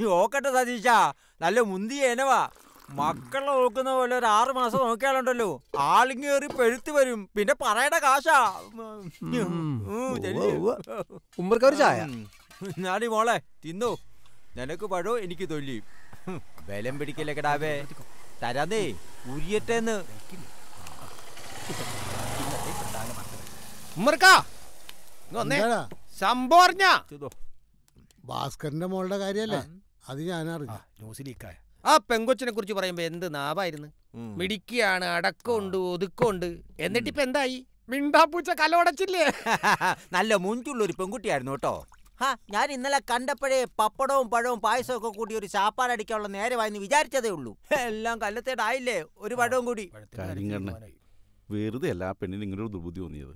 നോക്കട്ടെ സതീശ, നല്ല മുന്തിയ എനവാ. മക്കളെ നോക്കുന്ന പോലെ ഒരു 6 മാസം നോക്കിയാലുണ്ടല്ലോ ആളിങ്ങേറി പെഴുത്ത് വരും. പിന്നെ പറയണ കാശാ. നാടി മോളെ തിന്നു, നിനക്ക് പഴോ എനിക്ക് തൊല്ലി. ബലം പിടിക്കല്ലേ കിടാവേ, തരാന്നേ ഉരിയട്ടെന്ന്. ഭാസ്കരന്റെ മോളുടെ കാര്യല്ലേ, അത് ഞാനറിഞ്ഞു. ന്യൂസിലേക്കായ ആ പെങ്കൊച്ചിനെ കുറിച്ച് പറയുമ്പോ എന്ത് നാവായിരുന്നു. മിടിക്കുകയാണ്, അടക്കമുണ്ട്, ഒതുക്കമുണ്ട്. എന്നിട്ടിപ്പ എന്തായി? മിണ്ടാപ്പൂച്ച കലോടച്ചില്ലേ? നല്ല മുൻകുള്ളൊരു പെൺകുട്ടിയായിരുന്നു കേട്ടോ. ഞാൻ ഇന്നലെ കണ്ടപ്പോഴേ പപ്പടവും പഴവും പായസവും ഒക്കെ കൂടി ഒരു ചാപ്പാടടിക്കാനുള്ള നേരമായെന്ന് വിചാരിച്ചതേ ഉള്ളൂ. എല്ലാം കല്ലത്തേടായില്ലേ, ഒരു പഴവും കൂടി. വെറുതെ അല്ല ആ പെണ്ണിന് ഇങ്ങനൊരു ദുർബുദ്ധി തോന്നിയത്.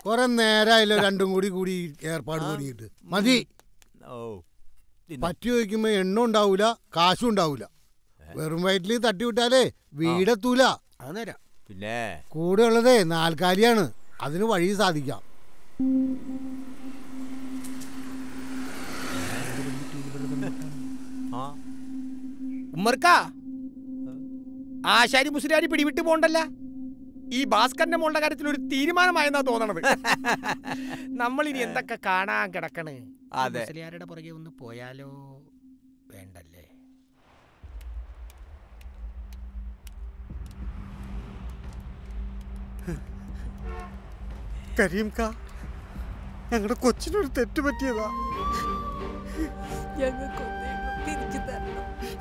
കൊറേ നേരമായല്ലോ രണ്ടും കൂടി ഏർപ്പാട് തുടങ്ങിയിട്ട്. മതി. പറ്റി ചോദിക്കുമ്പോ എണ്ണ ഉണ്ടാവൂല, കാശും ഉണ്ടാവൂല. വെറും വയറ്റിൽ തട്ടിവിട്ടാലേ വീടെത്തൂല. പിന്നെ കൂടെ ഉള്ളതേ നാൽക്കാലിയാണ്, അതിന് വഴി സാധിക്കാം. ആശാരി മുസ്ലിയാരി പിടിവിട്ട് പോണ്ടല്ല. ഈ ഭാസ്കരന്റെ മോളുടെ കാര്യത്തിൽ ഒരു തീരുമാനമായെന്നാ തോന്നണത്. നമ്മളിനി എന്തൊക്കെ കാണാൻ കിടക്കണ്. മുസ്ലിയാരുടെ പുറകെ ഒന്ന് പോയാലോ? വേണ്ടല്ലേ? കരീംകാ, ഞങ്ങളുടെ കൊച്ചിനൊരു തെറ്റ് പറ്റിയതാ.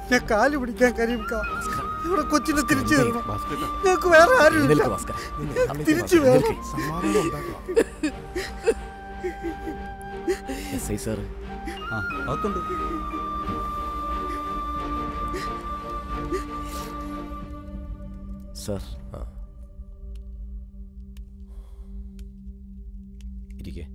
ഞാൻ കാല് പിടിക്കാൻ കരീംകാ, ഞങ്ങളുടെ കൊച്ചിനെ തിരിച്ചു തരണം. ഞങ്ങൾക്ക് വേറെ ആരും തിരിച്ചു വേണം. സാർ ഇരിക്കേ.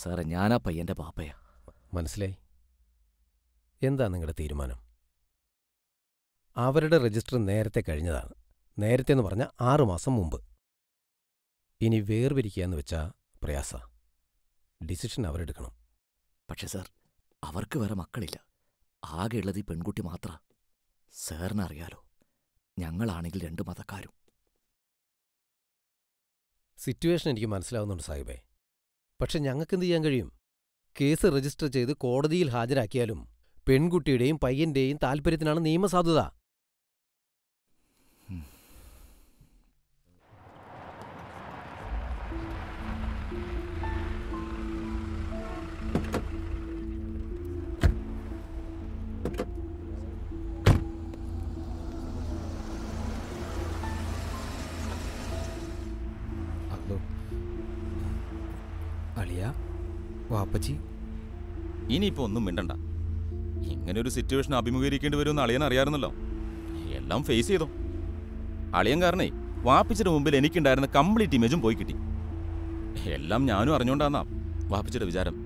സാറേ, ഞാനാ പയ്യന്റെ പാപ്പയാ. മനസ്സിലായി. എന്താ നിങ്ങളുടെ തീരുമാനം? അവരുടെ രജിസ്റ്റർ നേരത്തെ കഴിഞ്ഞതാണ്. നേരത്തെ എന്ന് പറഞ്ഞാൽ 6 മാസം മുമ്പ്. ഇനി വേർപിരിക്കുക എന്ന് വെച്ചാൽ പ്രയാസ. ഡിസിഷൻ അവരെടുക്കണം. പക്ഷെ സാർ, അവർക്ക് വേറെ മക്കളില്ല. ആകെ ഉള്ളത് ഈ പെൺകുട്ടി മാത്ര. സാറിനറിയാലോ, ഞങ്ങളാണെങ്കിൽ 2 മതക്കാരും. സിറ്റുവേഷൻ എനിക്ക് മനസ്സിലാവുന്നുണ്ട് സാഹിബേ. പക്ഷെ ഞങ്ങൾക്കെന്ത് ചെയ്യാൻ കഴിയും? കേസ് രജിസ്റ്റർ ചെയ്ത് കോടതിയിൽ ഹാജരാക്കിയാലും പെൺകുട്ടിയുടെയും പയ്യന്റെയും താൽപ്പര്യത്തിനാണ് നിയമസാധുത. വാപ്പച്ചി, ഇനിയിപ്പോ ഒന്നും മിണ്ടണ്ട. ഇങ്ങനൊരു സിറ്റുവേഷൻ അഭിമുഖീകരിക്കേണ്ടി വരുമെന്ന് അളിയൻ അറിയാറുന്നല്ലോ. എല്ലാം ഫേസ് ചെയ്തോ. അളിയൻ കാരണേ വാപ്പിച്ചിയുടെ മുമ്പിൽ എനിക്കുണ്ടായിരുന്ന കംപ്ലീറ്റ് ഇമേജും പോയി കിട്ടി. എല്ലാം ഞാനും അറിഞ്ഞോണ്ടാന്നാ വാപ്പിച്ചിയുടെ വിചാരം.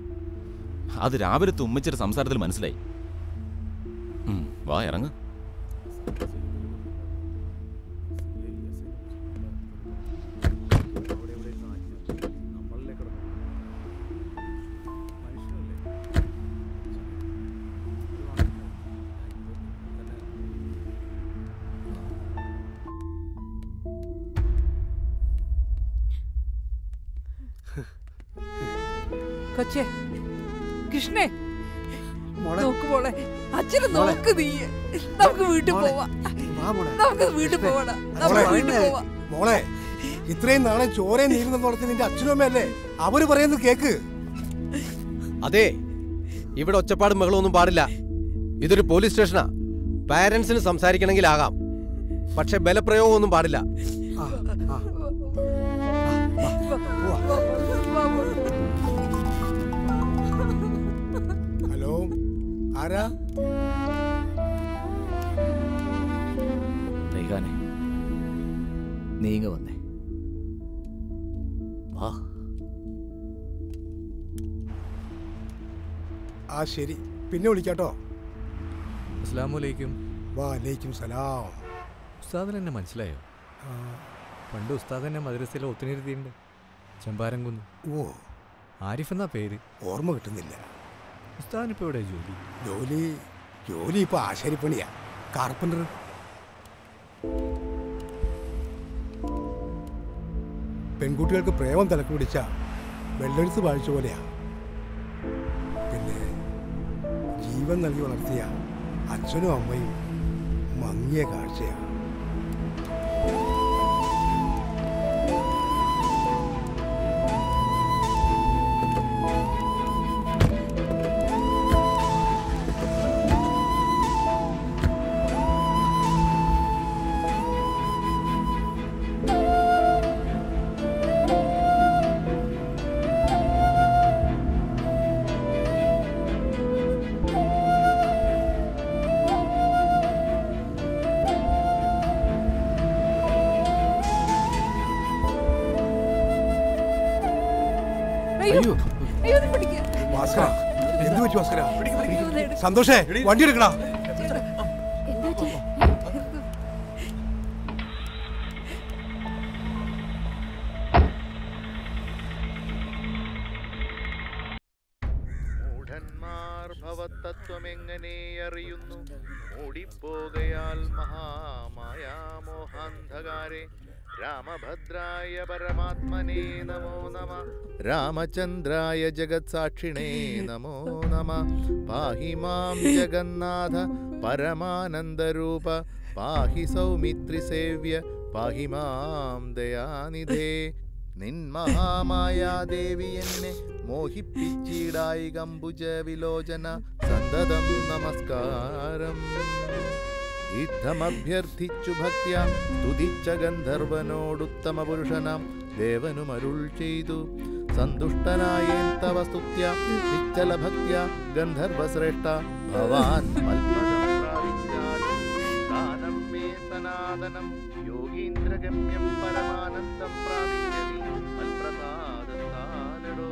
അത് രാവിലത്തെ ഉമ്മച്ചിയുടെ സംസാരത്തിൽ മനസ്സിലായി. വാ ഇറങ്ങ്. കൊച്ചേ, കൃഷ്ണേ, നോക്ക് മോളെ, അച്ഛനെ നോക്ക്. നീ നമുക്ക് വീട്ടിൽ പോവാ. നമുക്ക് വീട്ടിൽ പോവാടാ. മോളെ, ഇത്രയും നാളെ ചോരയും നീരുന്ന നടത്തി നിന്റെ അച്ഛനും അമ്മയല്ലേ, അവര് പറയുന്നത് കേക്ക്. അതെ, ഇവിടെ ഒച്ചപ്പാടും ബഹളമൊന്നും പാടില്ല. ഇതൊരു പോലീസ് സ്റ്റേഷനാ. പാരന്റ്സിന് സംസാരിക്കണമെങ്കിലാകാം, പക്ഷെ ബലപ്രയോഗമൊന്നും പാടില്ല. ഹലോ, ആരാ? റൈഹാനെ, നീങ്ങ വന്നേ. വാ. ആ ശരി, പിന്നെ വിളിക്കാട്ടോ. അസ്സലാമു അലൈക്കും. വാലൈക്കും സലാം. ഉസ്താദിന് എന്നെ മനസ്സിലായോ? പണ്ട് ഉസ്താദ് തന്നെ മദ്രസയിലെ ഒത്തുനിരുത്തിയിട്ടുണ്ട്. ചെമ്പാരംകുന്ന്. ഓ, ആരിഫ് എന്നാ പേര്. ഓർമ്മ കിട്ടുന്നില്ല. ഉസ്താദിനിപ്പോൾ എവിടെ ജോലി? ജോലി ഇപ്പൊ ആശാരിപ്പണിയാ, കാർപ്പൻ്റർ. പെൺകുട്ടികൾക്ക് പ്രേമം തലക്ക് പിടിച്ച വെള്ളെടുത്ത് വാഴിച്ച പോലെയാ. പിന്നെ ജീവൻ നൽകി വളർത്തിയ അച്ഛനും അമ്മയും മങ്ങിയ കാഴ്ചയാണ്. സന്തോഷേ, വണ്ടി എടുക്കടാ. മൂഢന്മാർ ഭവതത്വമെങ്ങനെ അറിയുന്നു? മൂടിപ്പോകയാൽ മഹാമായാമോഹാന്ധകാരെ. രാമഭദ്രായ പരമാത്മനേ നമോ നമ. രാമചന്ദ്രായ ജഗത്സാക്ഷിണേ നമോ നമ. പാഹി മാം ജഗന്നാഥ പരമാനന്ദരൂപ. പാഹി സൗമിത്രിസേവ്യ പാഹി മാം ദയാനിധേ. നിൻ മഹാമായാദേവി എന്നെ മോഹിപ്പിച്ചിടായി കമ്പുജ വിലോചന. സന്തതം നമസ്കാരം. യുദ്ധമഭ്യർത്ഥിച്ചു ഭക്ത്യാ സ്തുതിച്ച ഗന്ധർവനോടുത്തമ പുരുഷനാം ദേവനും അരുൾ ചെയ്തു. സന്തുഷ്ടനായേൻ തവ സ്തുത്യാ നിശ്ചല ഭക്ത്യാ ഗന്ധർവശ്രേഷ്ഠ. ഭവാൻ മൽപദം മേ സനാതനം. യോഗീന്ദ്രഗമ്യം പരമാനന്ദം പ്രാപിച്ചതി മൽപ്രസാദത്താലടോ.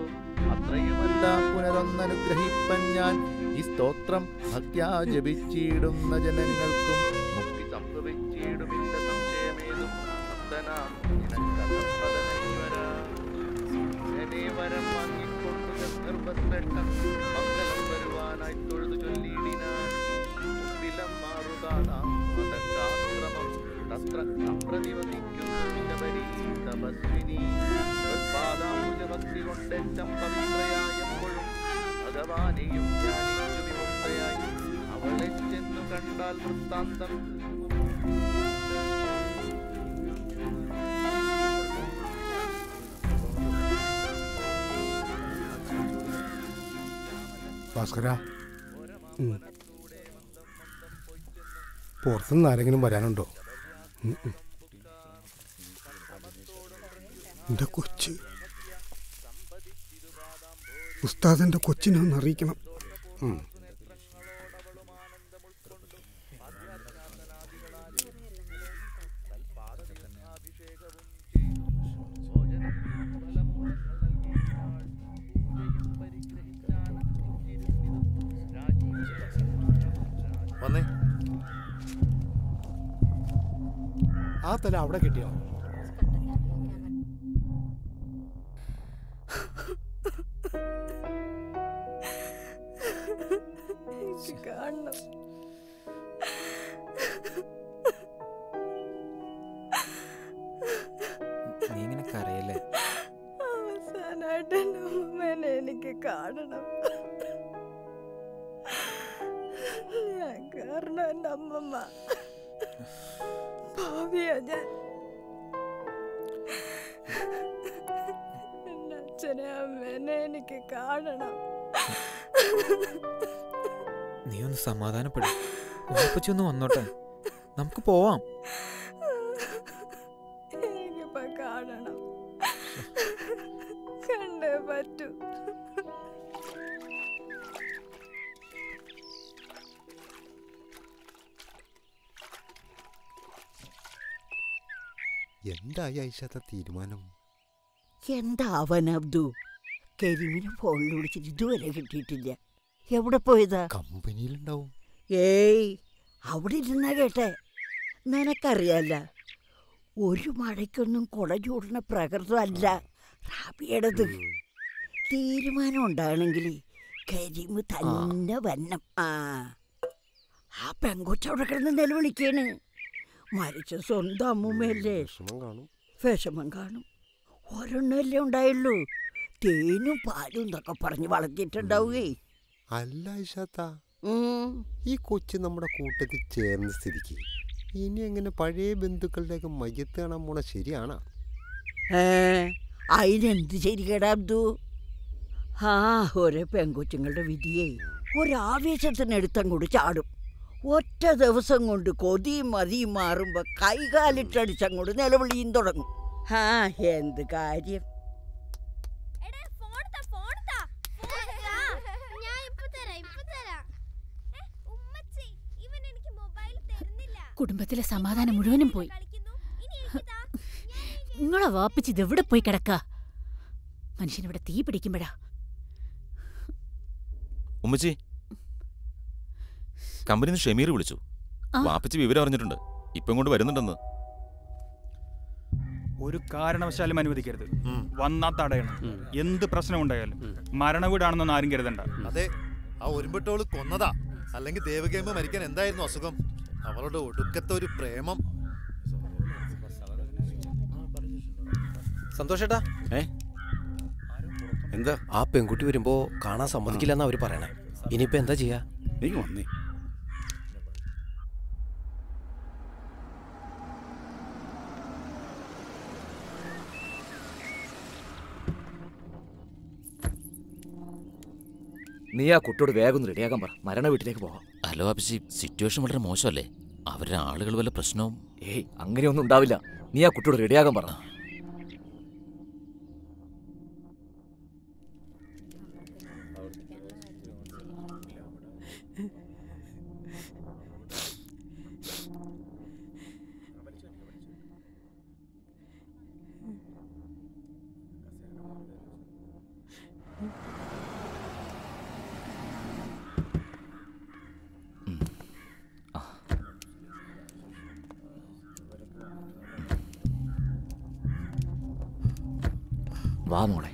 അത്രയുമല്ല പുനരൊന്നനുഗ്രഹിപ്പൻ ഞാൻ ഈ സ്തോത്രം ഭക്ത്യാ ജപിച്ചിടുന്ന ജനങ്ങൾക്കും മുക്തി സംഭവിച്ചിടുമില്ല സംശയമേതും. വരം വാങ്ങിക്കൊണ്ടു ഗന്ധർവശ്രേഷ്ഠൻ മംഗലം വരുവാനായി തൊഴുതു ചൊല്ലിയിടിനാൻ. മുമ്പിലം മാറുകാണാം മതശാസ്ത്രമം തത്ര സംപ്രതിവസിക്കുന്നു ശബരീ തപസ്വിനി. ഭക്തി കൊണ്ടെറ്റം പവിത്രയായപ്പോഴും ഭഗവാനെയും ധ്യാനിച്ചു വിമുക്തയായി. അവളെ ചെന്നു കണ്ടാൽ വൃത്താന്തം ഭാസ്കര, പുറത്തുനിന്ന് ആരെങ്കിലും വരാനുണ്ടോ? എൻ്റെ കൊച്ച് ഉസ്താദിൻ്റെ കൊച്ചിനെ ഒന്ന് അറിയിക്കണം. വന്നേ. ആ തല അവിടെ കിട്ടിയോ? കാണണം. നീ ഇങ്ങനെ കരയല്ലേ? അവസാനായിട്ട് എൻ്റെ അമ്മേനെ എനിക്ക് കാണണം. ഞാൻ കാരണം എൻ്റെ അമ്മമ്മ ഭാവിയാ. ഞാൻ എൻ്റെ അച്ഛനെ അമ്മേനെ എനിക്ക് കാണണം. നീ ഒന്ന് സമാധാനപ്പെടും. ഉറപ്പിച്ചൊന്ന് വന്നോട്ടെ, നമുക്ക് പോവാം. എനിക്കിപ്പോ കാണണം, കണ്ടേ പറ്റൂ. എന്തായി ഐഷത്തെ തീരുമാനം? എന്താവൻ അബ്ദു? കരിമിന് ഫോണിൽ വിളിച്ചിട്ട് ഇതുവരെ കിട്ടിയിട്ടില്ല. എവിടെ പോയതാ? കമ്പനിയിലുണ്ടാവും. ഏയ്, അവിടെ ഇരുന്നാ കേട്ടെ. നിനക്കറിയാല്ല, ഒരു മഴയ്ക്കൊന്നും കുട ചൂടുന്ന പ്രകൃതമല്ല റാബിയുടേത്. തീരുമാനം ഉണ്ടാകണമെങ്കിൽ കരിമ് തന്നെ വന്നം. ആ പെങ്കൊച്ചവിടെ കിടന്ന് നിലവിളിക്കാണ്. മരിച്ച സ്വന്തം അമ്മൂമ്മയല്ലേ, വിഷമം കാണും. ഒരെണ്ണല്ലേ ഉണ്ടായുള്ളൂ. തേനും പാലും എന്നൊക്കെ പറഞ്ഞ് വളർത്തിയിട്ടുണ്ടാവുകേ. അല്ല ഐഷാത്ത, ഈ കൊച്ചു നമ്മുടെ കൂട്ടത്തിൽ ചേർന്ന സ്ഥിതിക്ക് ഇനി എങ്ങനെ പഴയ ബന്ധുക്കളുടെയൊക്കെ മയ്യത്ത് കാണാൻ പോണ ശരിയാണോ? അതിനെന്ത് ശരിക്കേടാ അബ്ദു? ഓരോ പെങ്കൊച്ചുങ്ങളുടെ വിധിയെ ഒരാവേശത്തിനെടുത്തങ്ങോട്ട് ചാടും. ഒറ്റ ദിവസം കൊണ്ട് കൊതിയും മതിയും മാറുമ്പോ കൈകാലിട്ടടിച്ചങ്ങോട്ട് നിലവിളിയും തുടങ്ങും. എന്ത് കാര്യം. കുടുംബത്തിലെ സമാധാനം മുഴുവനും പോയി. നിങ്ങളെ വാപ്പിച്ചിത് എവിടെ പോയി കിടക്ക? മനുഷ്യനിവിടെ തീ പിടിക്കുമ്പോഴാ. ഉമ്മച്ചി, കമ്പനിന്ന് ഷമീർ വിളിച്ചു. വാപ്പിച്ച് വിവരം അറിഞ്ഞിട്ടുണ്ട്. ഇപ്പം കൊണ്ട് വരുന്നുണ്ടെന്ന്. ഒരു കാരണവശാലും അനുവദിക്കരുത്. വന്നാ തടയണം. എന്ത് പ്രശ്നം ഉണ്ടായാലും. മരണവീടാണെന്നൊന്നും ആരും കരുതണ്ട. അതെ, ആ ഒരുമ്പെട്ടോള് കൊന്നതാ. അല്ലെങ്കിൽ ദേവകേമ മരിക്കാൻ എന്തായിരുന്നു അസുഖം? അവളുടെ ഒടുക്കത്തെ ഒരു പ്രേമം. സന്തോഷേട്ടാ, എന്താ? ആ പെൺകുട്ടി വരുമ്പോ കാണാൻ സമ്മതിക്കില്ലെന്നാ അവര് പറയണേ. ഇനിയിപ്പോ എന്താ ചെയ്യാ? നീ വന്നേ. നീ ആ കുട്ടിയോട് വേഗം റെഡിയാക്കാൻ പറ. മരണ വീട്ടിലേക്ക് പോവാം. ഹലോ അഭിഷി, സിറ്റുവേഷൻ വളരെ മോശമല്ലേ? അവരുടെ ആളുകൾ വല്ല പ്രശ്നവും? ഏയ്, അങ്ങനെയൊന്നും ഉണ്ടാവില്ല. നീ ആ കുട്ടിയോട് റെഡിയാക്കാൻ പറ. വാ മോളെ.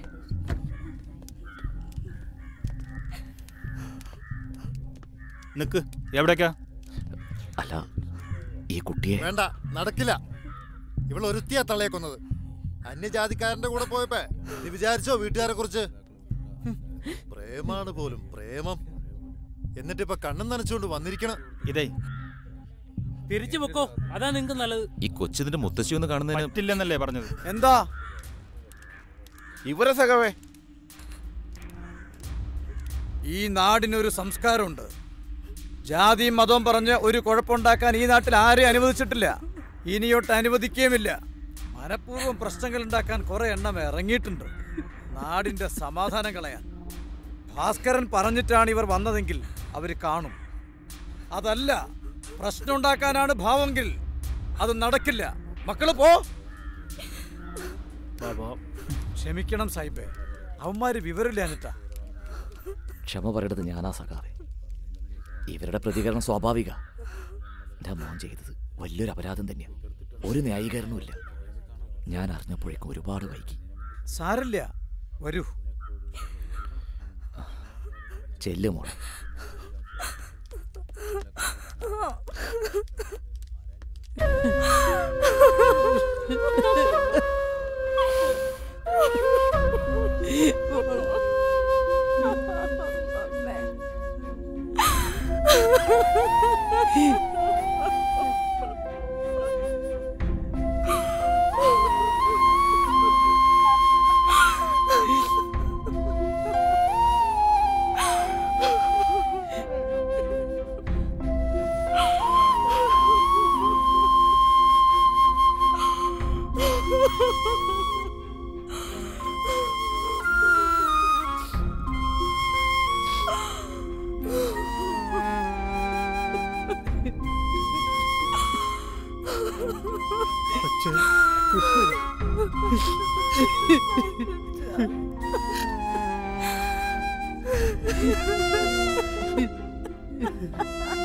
നിക്ക്, എവിടേക്കാ? അല്ല, ഈ കുട്ടിയെ വേണ്ട, നടക്കില്ല. ഇവളൊരുത്തിയാ തള്ളയെ കൊന്നത്. അന്യജാതിക്കാരന്റെ കൂടെ പോയപ്പോ നീ വിചാരിച്ചോ വീട്ടുകാരെ കുറിച്ച്? പ്രേമാണ് പോലും, പ്രേമം. എന്നിട്ടിപ്പൊ കണ്ണും നനച്ചുകൊണ്ട് വന്നിരിക്കണം. ഇതേ തിരിച്ചു വെക്കോ, അതാ നിങ്ങക്ക് നല്ലത്. ഈ കൊച്ചിന്റെ മുത്തശ്ശി ഒന്ന് കാണുന്നതിന് പറ്റില്ലെന്നല്ലേ പറഞ്ഞത്? എന്താ ഇവരെ സഖവേ? ഈ നാടിനൊരു സംസ്കാരമുണ്ട്. ജാതിയും മതവും പറഞ്ഞ് ഒരു കുഴപ്പമുണ്ടാക്കാൻ ഈ നാട്ടിൽ ആരെയും അനുവദിച്ചിട്ടില്ല, ഇനിയൊട്ട് അനുവദിക്കുകയുമില്ല. മനഃപൂർവ്വം പ്രശ്നങ്ങൾ ഉണ്ടാക്കാൻ കുറെ എണ്ണം ഇറങ്ങിയിട്ടുണ്ട്, നാടിന്റെ സമാധാനം കളയാൻ. ഭാസ്കരൻ പറഞ്ഞിട്ടാണ് ഇവർ വന്നതെങ്കിൽ അവർ കാണും. അതല്ല, പ്രശ്നം ഉണ്ടാക്കാനാണ് ഭാവമെങ്കിൽ അത് നടക്കില്ല. മക്കള് പോ. ക്ഷമിക്കണം സാഹിബേ, അവന്മാര് വിവരമില്ലാഞ്ഞിട്ടാ. ക്ഷമ പറയേണ്ടത് ഞാനാ സഖാവേ. ഇവരുടെ പ്രതികരണം സ്വാഭാവിക. എൻ്റെ മോൻ ചെയ്തത് വലിയൊരു അപരാധം തന്നെയാണ്. ഒരു ന്യായീകരണവുമില്ല. ഞാൻ അറിഞ്ഞപ്പോഴേക്കും ഒരുപാട് വൈകി. സാരില്ല, വരൂ. ചെല്ലു മോളെ. Ha ha ha!